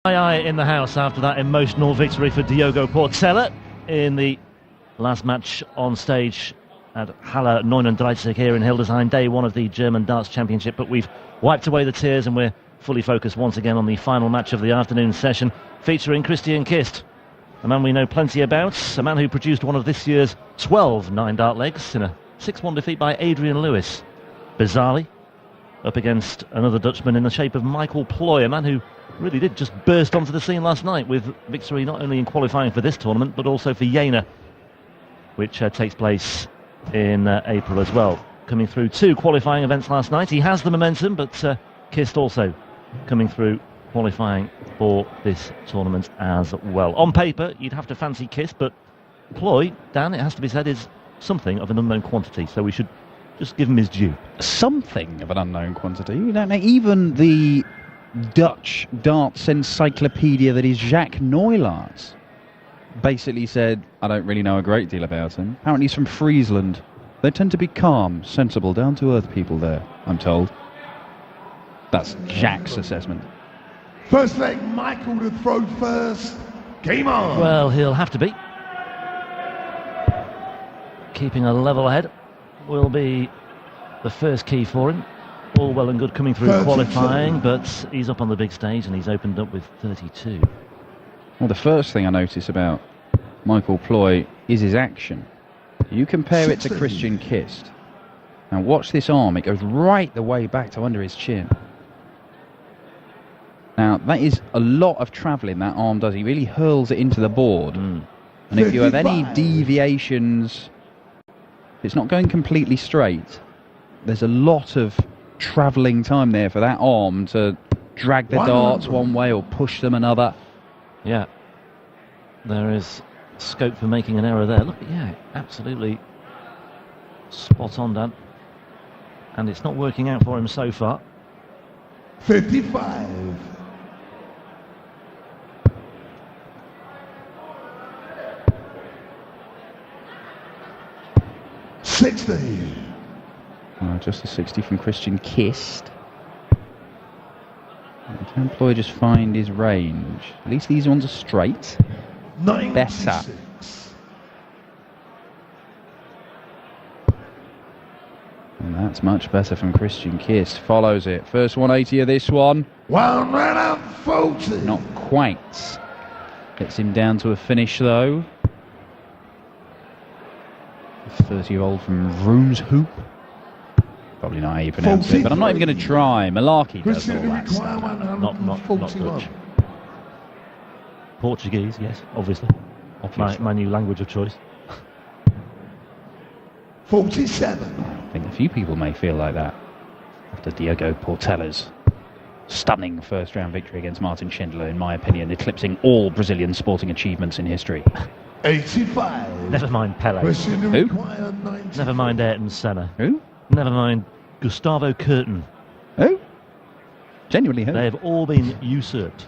In the house after that emotional victory for Diogo Portela in the last match on stage at Halle 39 here in Hildesheim, day one of the German Darts Championship. But we've wiped away the tears and we're fully focused once again on the final match of the afternoon session, featuring Christian Kist, a man we know plenty about, a man who produced one of this year's 12 nine-dart legs in a 6-1 defeat by Adrian Lewis. Bizarrely, up against another Dutchman in the shape of Michael Plooy, a man who really did just burst onto the scene last night with victory not only in qualifying for this tournament but also for Jena, which takes place in April as well. Coming through 2 qualifying events last night, he has the momentum, but Kist also coming through qualifying for this tournament as well. On paper, you'd have to fancy Kist, but Plooy, Dan, it has to be said, is something of an unknown quantity, so we should just give him his due. Something of an unknown quantity? You don't know, even the Dutch darts encyclopedia that is Jacques Neulaerts basically said, I don't really know a great deal about him. Apparently he's from Friesland. They tend to be calm, sensible, down-to-earth people there, I'm told. That's Jacques' assessment. First leg, Michael to throw first. Game on. Well, he'll have to be. Keeping a level head will be the first key for him. All well and good coming through 32. Qualifying, but he's up on the big stage and he's opened up with 32. Well, the first thing I notice about Michael Plooy is his action. You compare it to Christian Kist. Now watch this arm, it goes right the way back to under his chin. Now that is a lot of travelling that arm does. He really hurls it into the board. And if you have any deviations, if it's not going completely straight, there's a lot of travelling time there for that arm to drag the darts one way or push them another. Yeah, there is scope for making an error there. Look, yeah, absolutely spot on, Dan. And it's not working out for him so far. 55. Just a 60 from Christian Kist. Can Plooy just find his range? At least these ones are straight. 96. Better. And that's much better from Christian Kist. Follows it. First 180 of this one. 140. Not quite. Gets him down to a finish though. 30-year-old from Vroomshoop. Probably not how you pronounce it, but I'm not even going to try. Malarkey does all that stuff. Not Dutch. Portuguese, yes, obviously. My new language of choice. 47. I think a few people may feel like that after Diogo Portela's stunning first-round victory against Martin Schindler, in my opinion, eclipsing all Brazilian sporting achievements in history. 85. Never mind Pele. Who? Never mind Ayrton Senna. Who? Never mind Gustavo Kuerten. Who? Genuinely who? They have all been usurped.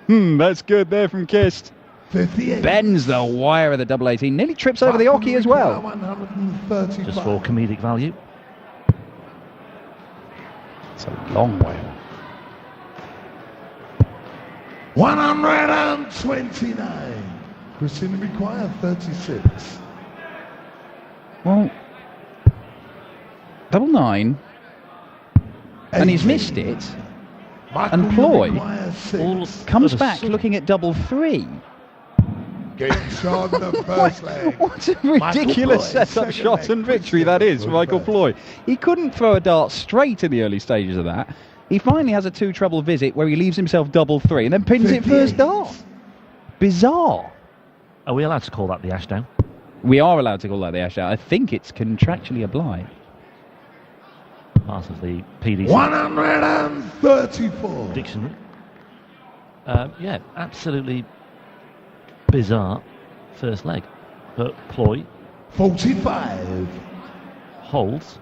That's good there from Kist. 58. Bends the wire of the double 18. Nearly trips over the hockey as well. Just for comedic value. It's a long way. 129. Christian required 36. Well, double 9, and he's missed it. And Plooy comes back looking at double 3. Getting shot in the first leg. What a ridiculous setup shot and victory that is for Michael Plooy. He couldn't throw a dart straight in the early stages of that. He finally has a 2-treble visit where he leaves himself double 3 and then pins it first dart. Bizarre. Are we allowed to call that the Ashdown? We are allowed to call that the Ashdown. I think it's contractually obliged. Part of the PDC 134 dictionary. Yeah, absolutely bizarre first leg. But Plooy 45 holds.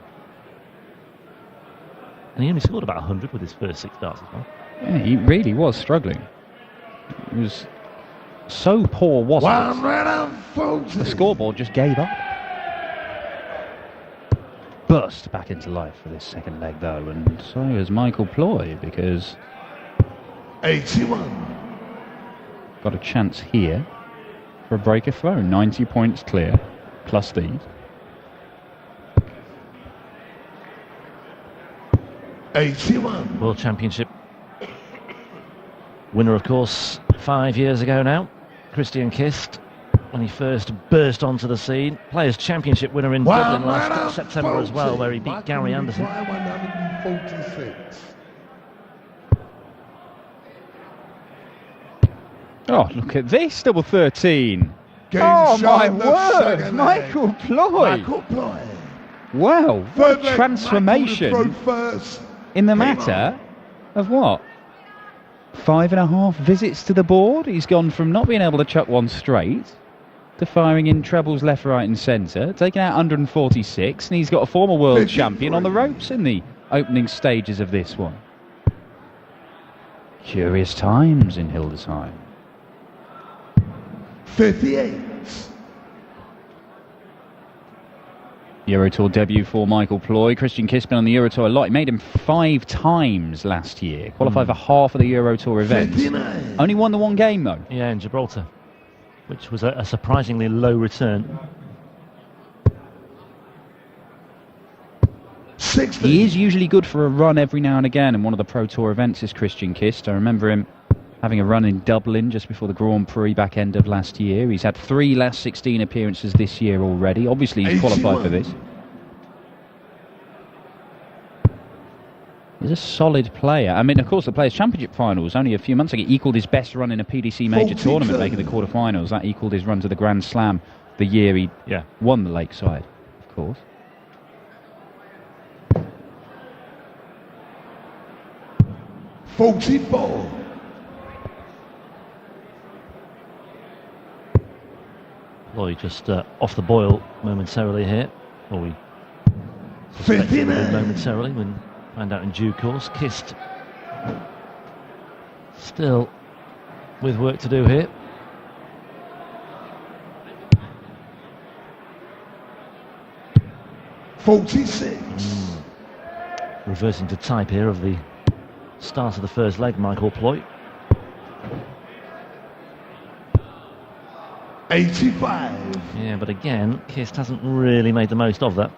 And he only scored about 100 with his first 6 darts as well. Yeah, he really was struggling. It was so poor, wasn't it? The scoreboard just gave up. Burst back into life for this second leg though, and so has Michael Plooy, because 81. got a chance here for a break of throw. 90 points clear, plus these. 81. World Championship winner, of course, 5 years ago now, Christian Kist, when he first burst onto the scene. Players' Championship winner in Dublin last September as well, where he beat Gary Anderson. 146. Oh, look at this, double 13. Game Oh, my shot, the word, second Michael leg. Plooy. Michael Plooy. Wow, what Third a leg, transformation Michael to throw first. in the Game matter of what? 5.5 visits to the board. He's gone from not being able to chuck one straight to firing in trebles left, right and centre, taking out 146, and he's got a former world 53. champion on the ropes in the opening stages of this one. Curious times in Hildesheim. 58. Eurotour debut for Michael Plooy. Christian Kist been on the Eurotour a lot. He made him 5 times last year. Qualified for half of the Eurotour events. 59. Only won the one game though. Yeah, in Gibraltar, which was a surprisingly low return. 60. He is usually good for a run every now and again in one of the Pro Tour events, is Christian Kist. I remember him having a run in Dublin just before the Grand Prix back end of last year. He's had 3 last 16 appearances this year already. Obviously he's qualified for this. He's a solid player. I mean, of course, the Players' Championship finals only a few months ago equalled his best run in a PDC major 42. tournament, making the quarterfinals. That equalled his run to the Grand Slam the year he won the Lakeside, of course. $44. Plooy just off the boil momentarily here. Or we 59. momentarily, we'll find out in due course. Kist still with work to do here. $46. Reversing to type here of the start of the first leg, Michael Plooy. 85. Yeah, but again, Kist hasn't really made the most of that.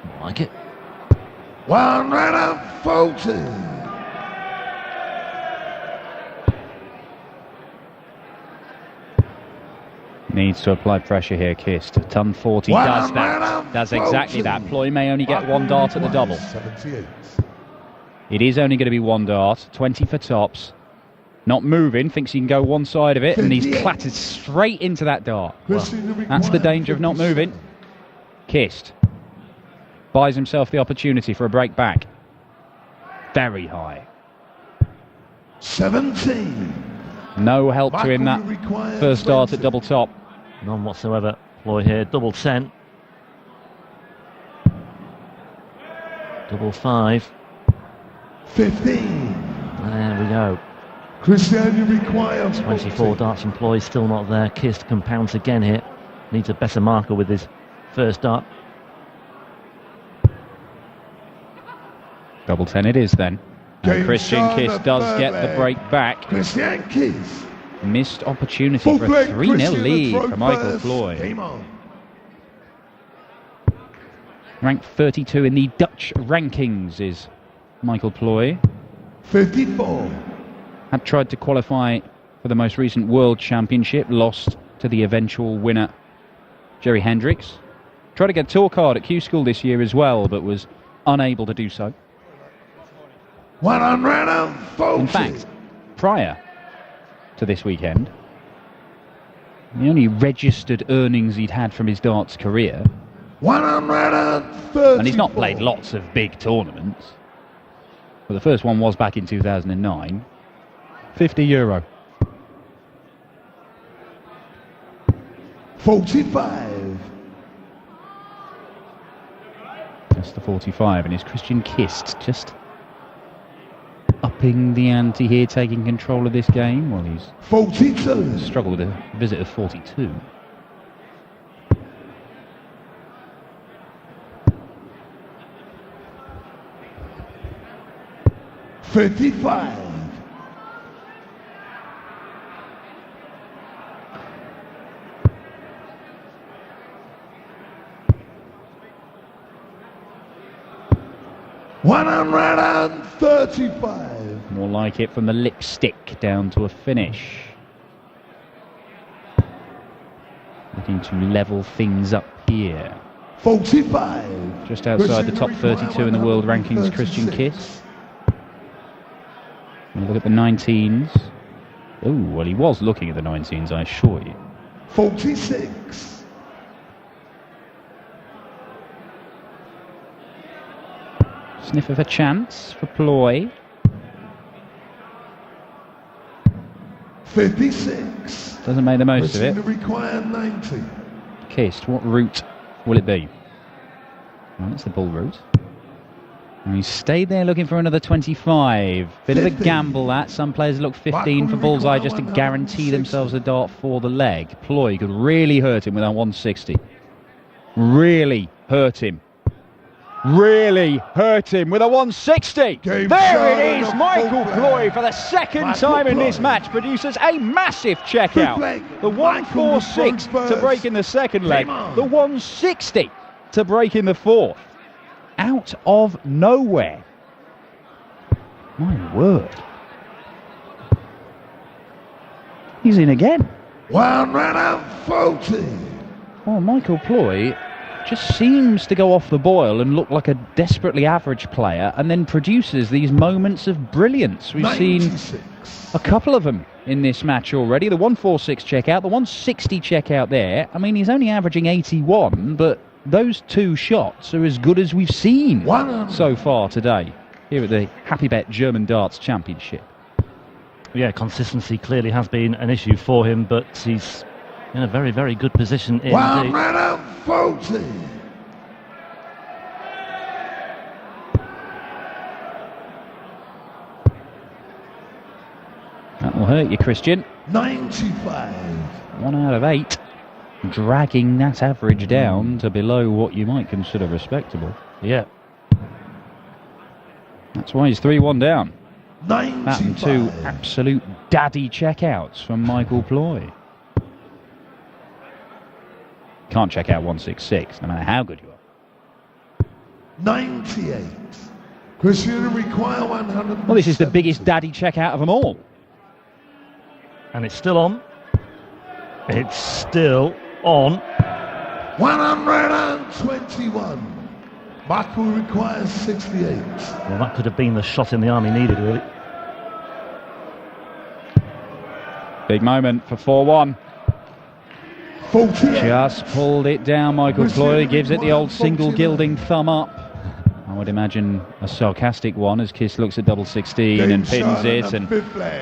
More like it. 140. Needs to apply pressure here, Kist. Ton 40 does that. Does exactly that. Plooy may only get 1 dart at the double. 78. It is only going to be 1 dart. 20 for tops. Not moving. Thinks he can go one side of it. And he's clattered straight into that dart. That's the danger of not moving. Kist buys himself the opportunity for a break back. Very high. 17. No help to him that first dart at double top. None whatsoever. Plooy here, double 10. Double 5. 15. There we go. Christian, you require 24 darts from Plooy, still not there. Kist compounds again here. Needs a better marker with his first dart. Double 10 it is then. And Christian Kist does get the break back. Christian Kist. Missed opportunity for a 3-0 lead for Michael Plooy. Game on. Ranked 32 in the Dutch rankings is Michael Plooy. 54. Had tried to qualify for the most recent World Championship, lost to the eventual winner, Jerry Hendricks. Tried to get a tour card at Q School this year as well, but was unable to do so. 140. In fact, prior to this weekend, the only registered earnings he'd had from his darts career, 130. and he's not played lots of big tournaments, but the first one was back in 2009, €50. 45. That's the 45, and it's Christian Kist just upping the ante here, taking control of this game while he's 42. struggled with a visit of 42. 55. $135. More like it from the lipstick down to a finish. Looking to level things up here. 45. Just outside the top 32 in the world rankings, Christian Kist. Look at the 19s. Oh, well, he was looking at the 19s, I assure you. 46. Sniff of a chance for Plooy. 56. Doesn't make the most of it. Require 90. Kist, what route will it be? Well, it's the bull route. And he stayed there looking for another 25. Bit 50. Of a gamble that. Some players look 15 for bullseye just to guarantee themselves a dart for the leg. Plooy could really hurt him with that 160. Really hurt him. Really hurt him with a 160. There it is, Michael Plooy for the second time in this match produces a massive checkout. The 146 to break in the second leg, the 160 to break in the fourth. Out of nowhere. My word. He's in again. 140. Well, Michael Plooy just seems to go off the boil and look like a desperately average player and then produces these moments of brilliance. We've 96. seen a couple of them in this match already. The 146 checkout, the 160 checkout there. I mean, he's only averaging 81, but those two shots are as good as we've seen so far today here at the Happy Bet German Darts Championship. Yeah, consistency clearly has been an issue for him, but he's in a very, very good position indeed. 140. That will hurt you, Christian. 95. 1 out of 8. Dragging that average down to below what you might consider respectable. Yeah. That's why he's 3-1 down. 95. That and two absolute daddy checkouts from Michael Plooy. Can't check out 166, no matter how good you are. 98. Christian require 100. Well, this is the biggest daddy checkout of them all. And it's still on. It's still on. 121. Michael requires 68. Well, that could have been the shot in the arm he needed, really. Big moment for 4-1. 48. Just pulled it down, Michael Plooy. Gives it the old single gilding thumb up. I would imagine a sarcastic one as Kist looks at double 16 and pins it. And,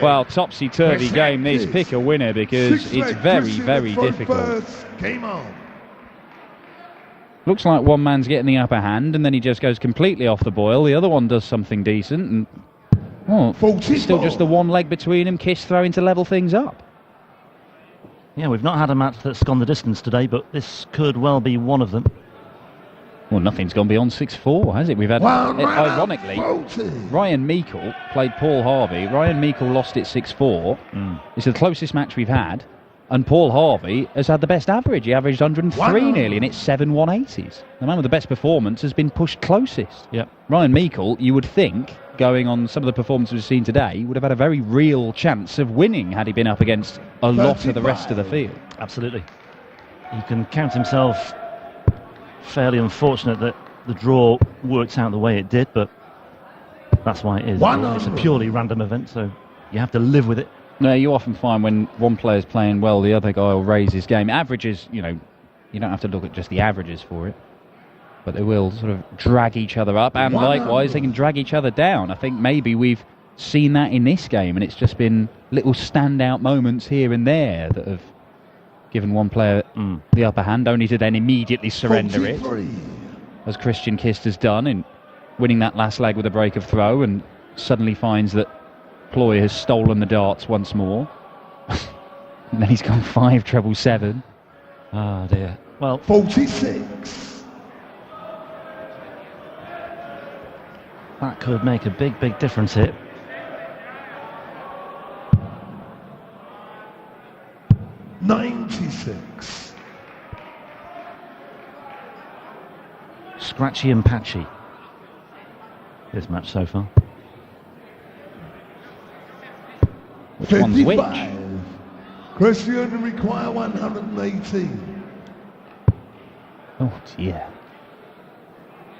well, topsy-turvy game. This pick a winner because it's very, very difficult. Game on. Looks like one man's getting the upper hand and then he just goes completely off the boil. The other one does something decent. And, well, it's still just the one leg between them. Kist throwing to level things up. Yeah, we've not had a match that's gone the distance today, but this could well be one of them. Well, nothing's gone beyond 6-4, has it? We've had, ironically, Ryan Meikle played Paul Harvey. Ryan Meikle lost it 6-4. It's the closest match we've had. And Paul Harvey has had the best average. He averaged 103 nearly, and it's 7 180s. The man with the best performance has been pushed closest. Yep. Ryan Meikle, you would think, going on some of the performances we've seen today, would have had a very real chance of winning had he been up against a lot of the rest of the field. Absolutely. He can count himself fairly unfortunate that the draw works out the way it did, but that's why it is. It's a purely random event, so you have to live with it. No, you often find when one player's playing well, the other guy will raise his game. Averages, you know, you don't have to look at just the averages for it, but they will sort of drag each other up, and likewise they can drag each other down. I think maybe we've seen that in this game, and it's just been little standout moments here and there that have given one player the upper hand, only to then immediately surrender it, as Christian Kist has done in winning that last leg with a break of throw, and suddenly finds that Plooy has stolen the darts once more. And then he's gone 5-7-7. Ah, dear. Well, 46. that could make a big, big difference here. 96. Scratchy and patchy, this match so far. Which one's which? 55. Christian require 118. Oh dear.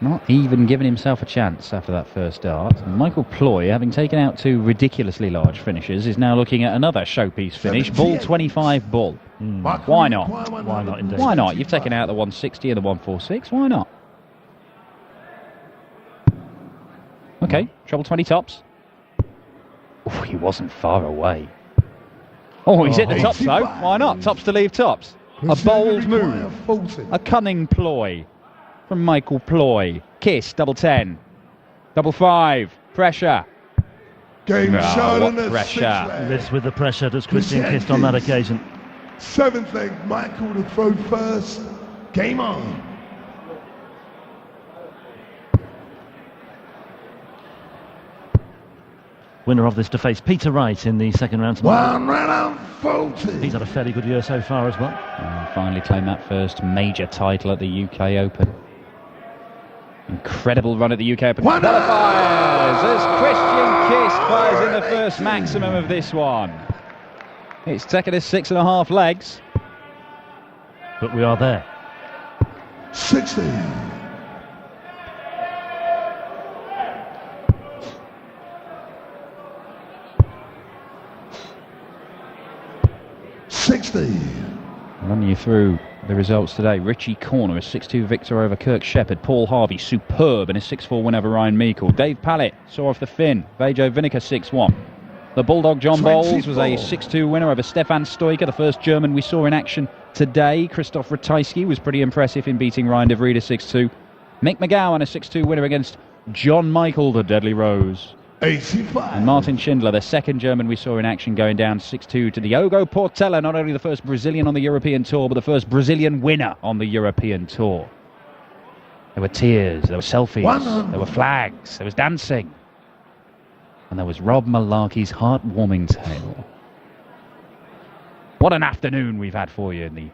Not even giving himself a chance after that first dart. Michael Plooy, having taken out 2 ridiculously large finishes, is now looking at another showpiece finish. Ball 25 bull. Why not? Why not indeed? Why not? You've taken out the 160 and the 146. Why not? Okay, treble 20 tops. Oh, he wasn't far away. Oh, he's hit the tops though. Why not? Tops to leave tops. A bold move. A cunning ploy from Michael Plooy. Kist, double 10. Double 5. Pressure. Game shot what on the pressure. 6th leg. Lives with the pressure, does Christian Kist on that occasion. 7th leg, Michael to throw first. Game on. Winner of this to face Peter Wright in the second round tomorrow. 140. He's had a fairly good year so far as well. Finally claimed that first major title at the UK Open. Incredible run at the UK Open. Qualifiers as Christian Kist fires in the first maximum of this one. It's taken us 6.5 legs. But we are there. 60. 60. Running you through the results today. Richie Corner, a 6-2 victor over Kirk Shepherd. Paul Harvey, superb, and a 6-4 win over Ryan Meikle. Dave Pallett saw off the fin. Vejo Vinica, 6-1. The Bulldog John 24. Bowles was a 6-2 winner over Stefan Stoiker, the first German we saw in action today. Christoph Ratajski was pretty impressive in beating Ryan De Vriede 6-2. Mick McGowan, a 6-2 winner against John Michael, the Deadly Rose. 85. And Martin Schindler, the second German we saw in action, going down 6-2 to Diogo Portela, not only the first Brazilian on the European Tour, but the first Brazilian winner on the European Tour. There were tears, there were selfies, there were flags, there was dancing. And there was Rob Malarkey's heartwarming tale. What an afternoon we've had for you in the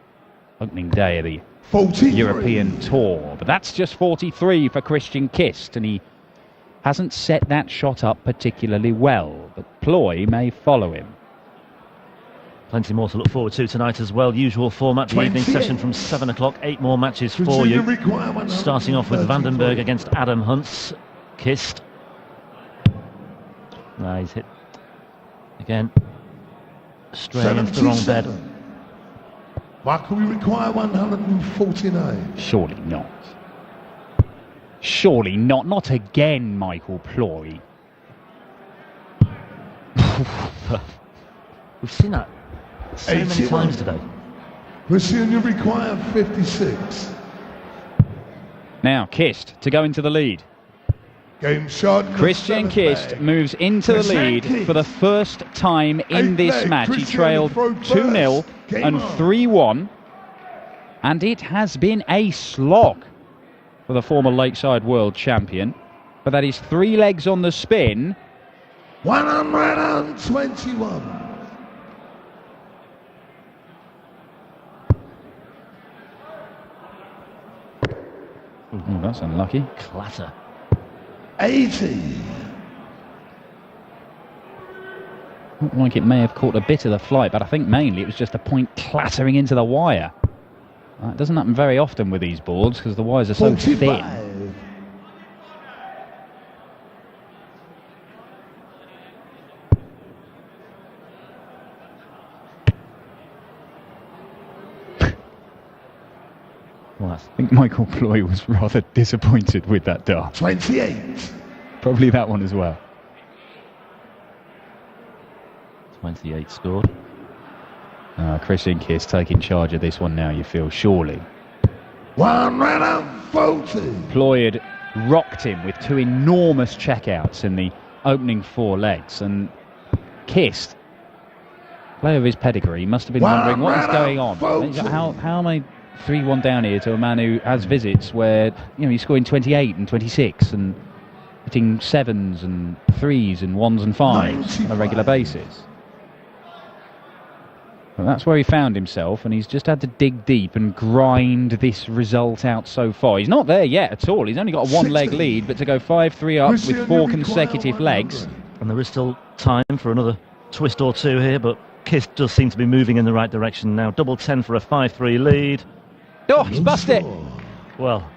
opening day of the 43. European Tour. But that's just 43 for Christian Kist, and he hasn't set that shot up particularly well, but Plooy may follow him. Plenty more to look forward to tonight as well. Usual format, the evening session from 7 o'clock. 8 more matches for you. Starting off with Vandenberg against Adam Hunts. Kist. No, he's hit again. Straight into the wrong bed. Michael, we require 149. Surely not. Surely not. Not again, Michael Plooy. We've seen that so many times today. Christian, you require 56. Now, Kist to go into the lead. Game shot. Christian Kist moves into the lead for the first time in this match. He trailed 2-0 and 3-1. And it has been a slog for the former Lakeside World Champion. But that is 3 legs on the spin. 121. Oh, that's unlucky. Clatter. 80. Looked like it may have caught a bit of the flight, but I think mainly it was just a point clattering into the wire. It doesn't happen very often with these boards because the wires are so 45. thin. I think Michael Plooy was rather disappointed with that dart. 28. Probably that one as well. 28 scored. Christian Kist taking charge of this one now, you feel, surely. 140. Plooy had rocked him with 2 enormous checkouts in the opening 4 legs, and Kist, player of his pedigree, must have been wondering what is going on. How am I 3-1 down here to a man who has visits where he's scoring 28 and 26 and hitting 7s and 3s and 1s and 5s on a regular basis. Well, that's where he found himself, and he's just had to dig deep and grind this result out so far. He's not there yet at all. He's only got a one-leg lead, but to go 5-3 up with 4 consecutive legs. And there is still time for another twist or two here, but Kist does seem to be moving in the right direction now. Double 10 for a 5-3 lead. Oh, he's bust it. Well,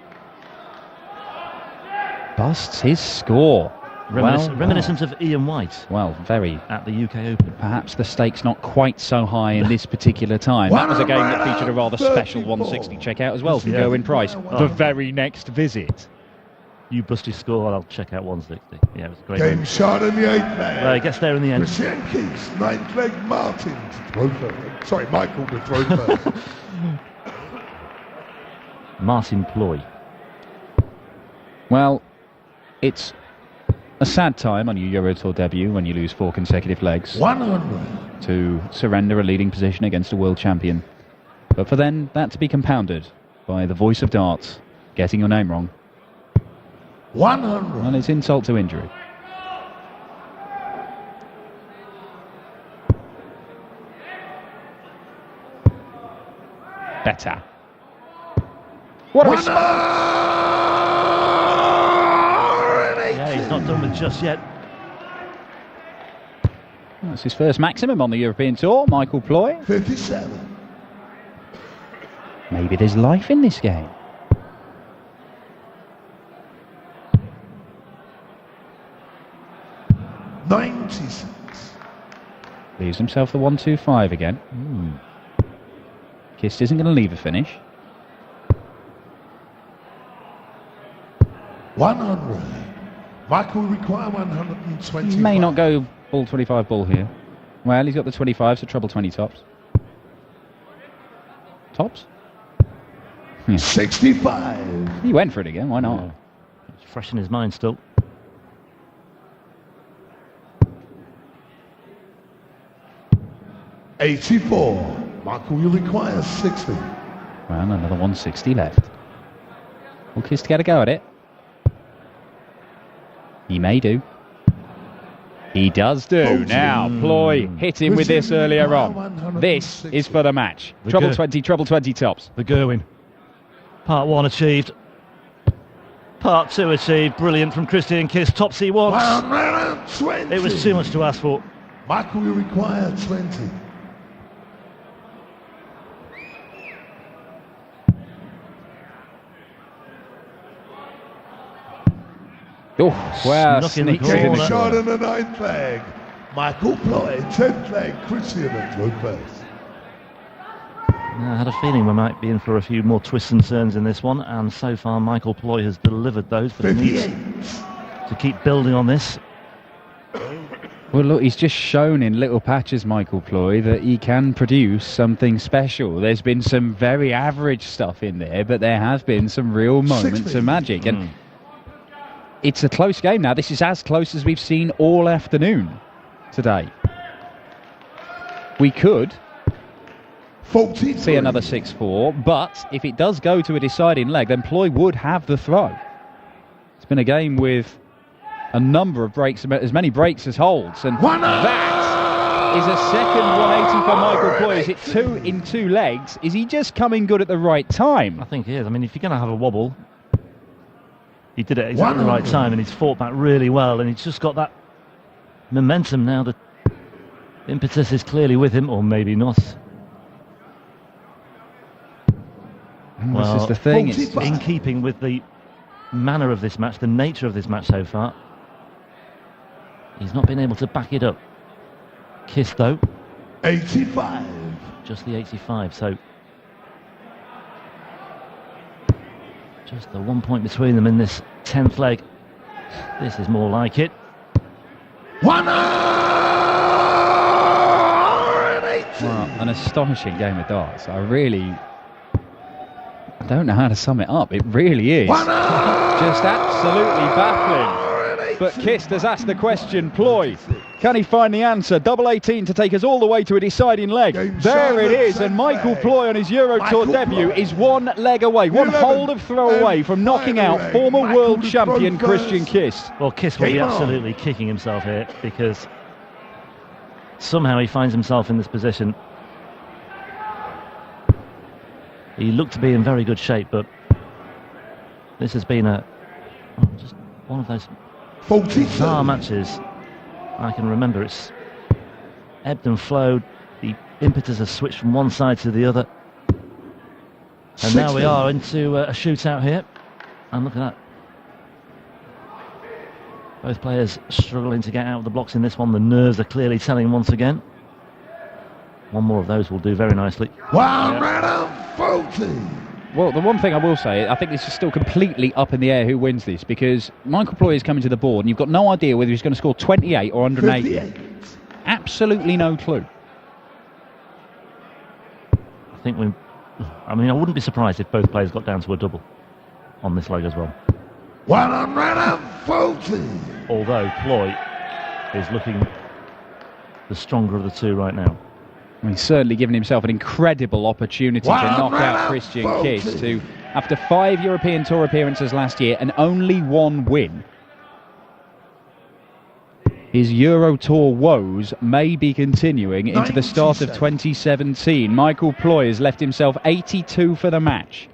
Busts his score. reminiscent of Ian White. Well, very. At the UK Open. Perhaps the stakes not quite so high in this particular time. That was a game that featured a rather special 160 checkout as well from Gerwyn Price. The very next visit. You bust his score, I'll check out 160. Yeah, it was a great Game shot in the 8th leg. Well, he gets there in the end. Christian Kist, 9th leg, Martin to throw first. Sorry, Michael to throw first. Martin Plooy. Well, it's a sad time on your Euro Tour debut when you lose 4 consecutive legs. 100. To surrender a leading position against a world champion. But for then, that to be compounded by the voice of darts getting your name wrong. 100. Well, it's insult to injury. Better. What a response! Yeah, he's not done with just yet. That's his first maximum on the European Tour, Michael Plooy. 57. Maybe there's life in this game. $96. Leaves himself the 1-2-5 again. Kist isn't going to leave a finish. 100. Michael will require 120. He may not go ball 25 ball here. Well, he's got the 25, so treble 20 tops. Tops? Yeah. 65. He went for it again, why not? Yeah. It's fresh in his mind still. $84. Michael will require 60. Well, another 160 left. Will Kist get a go at it? He may do. He does do. Now, Plooy hit him with this earlier on. This is for the match. Treble 20 tops. The Gerwyn. Part 1 achieved. Part 2 achieved. Brilliant from Christian Kist. Tops he wants. 120. It was too much to ask for. Michael will require 20. Oh, wow, Snuck in the sneaks it in the corner. Shot corner. in the 9th leg. Michael Plooy, 10th leg. Christian at throw first. I had a feeling we might be in for a few more twists and turns in this one, and so far Michael Plooy has delivered those, but he 58. needs to keep building on this. Well, look, he's just shown in little patches, Michael Plooy, that he can produce something special. There's been some very average stuff in there, but there have been some real moments 60. of magic. And it's a close game now. This is as close as we've seen all afternoon today. We could 43. see another 6-4, but if it does go to a deciding leg, then Plooy would have the throw. It's been a game with a number of breaks, as many breaks as holds, and that is a second 180 for Michael Plooy. Is it 2 in 2 legs? Is he just coming good at the right time? I think he is. I mean, if you're going to have a wobble, he did it exactly the right time, and he's fought back really well, and he's just got that momentum now. The impetus is clearly with him, or maybe not. Well, this is the thing. It's in keeping with the manner of this match, the nature of this match so far. He's not been able to back it up. Kist, though. 85. Just the 85, so just the 1 point between them in this 10th leg. This is more like it. 180. well, an astonishing game of darts. I don't know how to sum it up. It really is just absolutely baffling. But Kist has asked the question, Plooy, can he find the answer? Double 18 to take us all the way to a deciding leg. There it is, and Michael Plooy on his Euro Tour debut is 1 leg away, 1 hold of throw away from knocking out former world champion Christian Kist. Well, Kist will be absolutely kicking himself here, because somehow he finds himself in this position He looked to be in very good shape, but this has been just one of those 47. bizarre matches I can remember. It's ebbed and flowed. The impetus has switched from one side to the other. And now we are into a shootout here. And look at that. Both players struggling to get out of the blocks in this one. The nerves are clearly telling once again. One more of those will do very nicely. Wow, man, 40. Well, the one thing I will say, I think this is still completely up in the air who wins this, because Michael Plooy is coming to the board and you've got no idea whether he's going to score 28 or 180. 58. Absolutely no clue. I wouldn't be surprised if both players got down to a double on this leg as well. 140. Although Plooy is looking the stronger of the two right now. He's certainly given himself an incredible opportunity to knock out Christian Kist, who, after 5 European Tour appearances last year and only 1 win, his Euro Tour woes may be continuing into the start of 2017. Michael Plooy has left himself 82 for the match.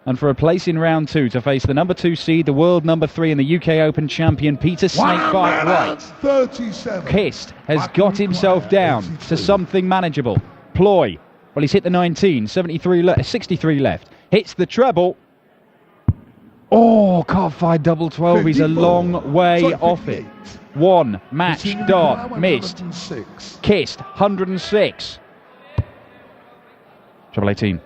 And for a place in round 2 to face the number 2 seed, the world number 3 and the UK Open champion Peter Snakebite Wright, 37. Kist has got himself down to something manageable. Plooy, well, he's hit the 19, 63 left. Hits the treble. Oh, can't find double 12. He's a long way off it. 1 match dart missed. Kist, 106. Treble 18.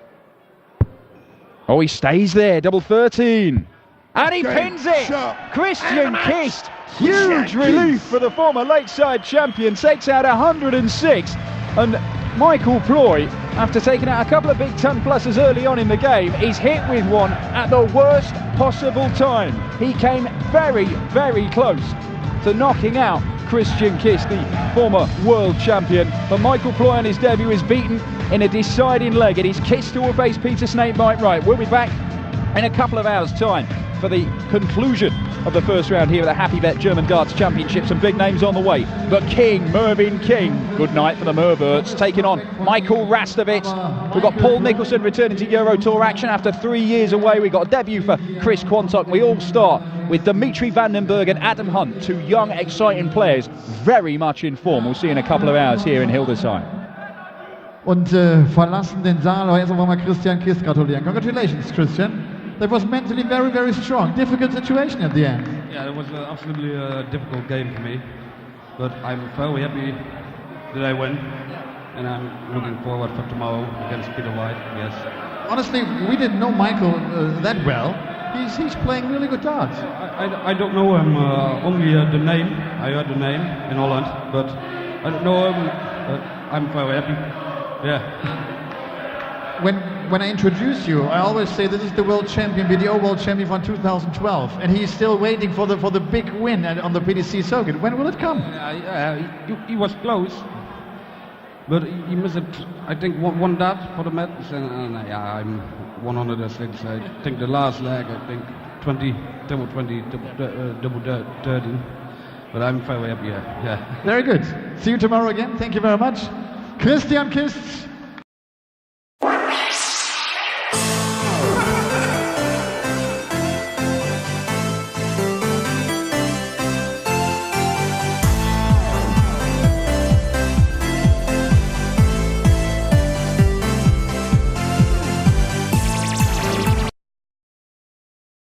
Oh, he stays there, double 13. And he pins it! Christian Kist, huge relief for the former Lakeside champion, takes out 106. And Michael Plooy, after taking out a couple of big ton pluses early on in the game, is hit with one at the worst possible time. He came very, very close to knocking out Christian Kist, the former world champion. But Michael Plooy on his debut is beaten in a deciding leg. It is Kist who will face Peter Snakebite Wright. We'll be back in a couple of hours' time for the conclusion of the first round here at the Happy Bet German Darts Championship. Some big names on the way. The King, Mervyn King. Good night for the Merverts, taking on Michael Rastovitz. We've got Paul Nicholson returning to Euro Tour action after 3 years away. We've got a debut for Chris Quantock. We all start with Dimitri Vandenberg and Adam Hunt, 2 young, exciting players, very much in form. We'll see you in a couple of hours here in Hildesheim. Und verlassen den Saal, aber erst einmal mal Christian Kist gratulieren. Congratulations, Christian. That was mentally very, very strong. Difficult situation at the end. Yeah, it was absolutely a difficult game for me, but I'm very happy that I win, and I'm looking forward for tomorrow against Peter White. Yes. Honestly, we didn't know Michael that well. He's playing really good darts. I don't know him, only the name. I heard the name in Holland, but I don't know him. But I'm very happy. Yeah. When I introduce you, I always say this is the world champion, BDO world champion from 2012, and he's still waiting for the big win on the PDC circuit. When will it come? He was close, but he missed, I think, one dart for the match, and I'm 106. I think the last leg, I think 20, double 13. But I'm very happy. Yeah. Very good. See you tomorrow again. Thank you very much. Christian Kist.